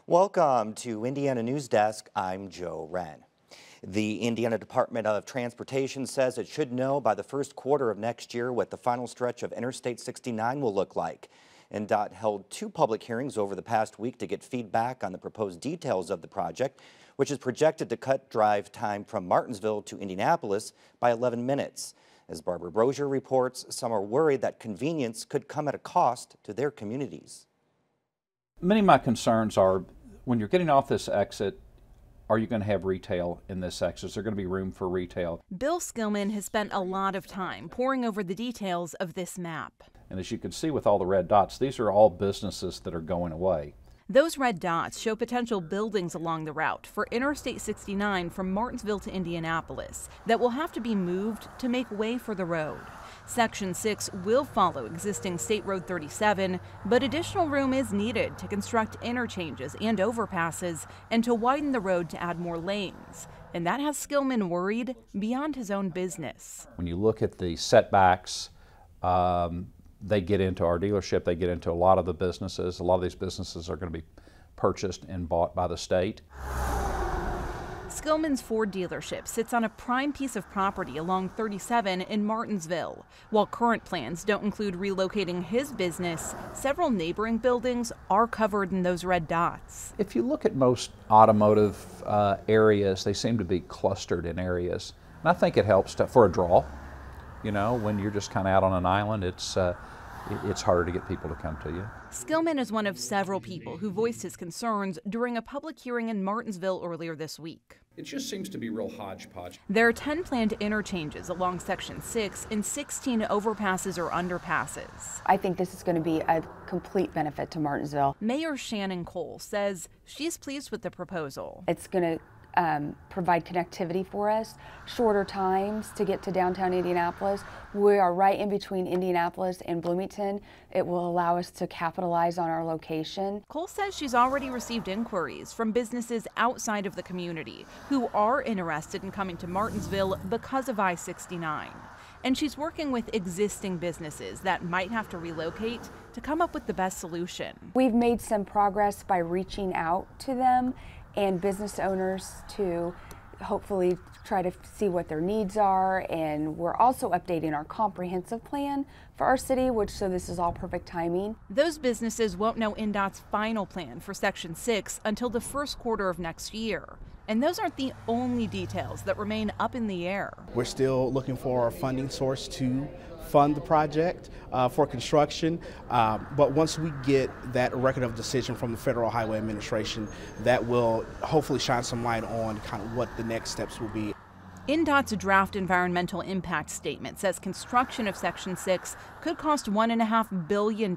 Welcome to Indiana News Desk. I'm Joe Wren. The Indiana Department of Transportation says it should know by the first quarter of next year what the final stretch of Interstate 69 will look like. NDOT held two public hearings over the past week to get feedback on the proposed details of the project, which is projected to cut drive time from Martinsville to Indianapolis by 11 minutes. As Barbara Brosier reports, some are worried that convenience could come at a cost to their communities. Many of my concerns are when you're getting off this exit, are you going to have retail in this exit? Is there going to be room for retail? Bill Skillman has spent a lot of time poring over the details of this map. And as you can see with all the red dots, these are all businesses that are going away. Those red dots show potential buildings along the route for Interstate 69 from Martinsville to Indianapolis that will have to be moved to make way for the road. Section 6 will follow existing State Road 37, but additional room is needed to construct interchanges and overpasses and to widen the road to add more lanes. And that has Skillman worried beyond his own business. When you look at the setbacks, they get into our dealership, they get into a lot of the businesses. A lot of these businesses are going to be purchased and bought by the state. Skillman's Ford dealership sits on a prime piece of property along 37 in Martinsville. While current plans don't include relocating his business, several neighboring buildings are covered in those red dots. If you look at most automotive areas, they seem to be clustered in areas. And I think it helps for a draw. You know, when you're just kind of out on an island, it's harder to get people to come to you. Skillman is one of several people who voiced his concerns during a public hearing in Martinsville earlier this week. It just seems to be real hodgepodge. There are 10 planned interchanges along Section 6 and 16 overpasses or underpasses. I think this is going to be a complete benefit to Martinsville. Mayor Shannon Cole says she's pleased with the proposal. It's going to provide connectivity for us, shorter times to get to downtown Indianapolis. We are right in between Indianapolis and Bloomington. It will allow us to capitalize on our location. Cole says she's already received inquiries from businesses outside of the community who are interested in coming to Martinsville because of I-69. And she's working with existing businesses that might have to relocate to come up with the best solution. We've made some progress by reaching out to them and business owners to hopefully try to see what their needs are, and we're also updating our comprehensive plan for our city, so this is all perfect timing. Those businesses won't know NDOT's final plan for Section 6 until the first quarter of next year. And those aren't the only details that remain up in the air. We're still looking for a funding source to fund the project for construction, but once we get that record of decision from the Federal Highway Administration, that will hopefully shine some light on kind of what the next steps will be. NDOT's draft environmental impact statement says construction of Section 6 could cost $1.5 billion.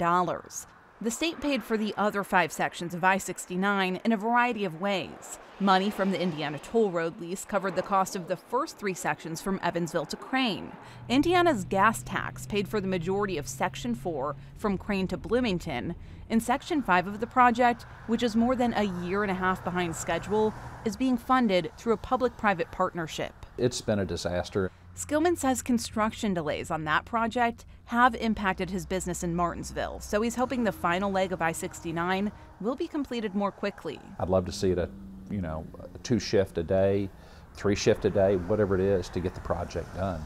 The state paid for the other 5 sections of I-69 in a variety of ways. Money from the Indiana toll road lease covered the cost of the first 3 sections from Evansville to Crane. Indiana's gas tax paid for the majority of Section 4 from Crane to Bloomington. And Section 5 of the project, which is more than a year and a half behind schedule, is being funded through a public-private partnership. It's been a disaster. Skillman says construction delays on that project have impacted his business in Martinsville, so he's hoping the final leg of I-69 will be completed more quickly. I'd love to see it a 2-shift a day, 3-shift a day, whatever it is, to get the project done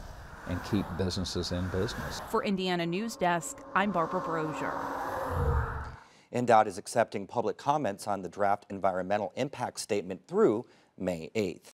and keep businesses in business. For Indiana News Desk, I'm Barbara Brosier. NDOT is accepting public comments on the draft environmental impact statement through May 8th.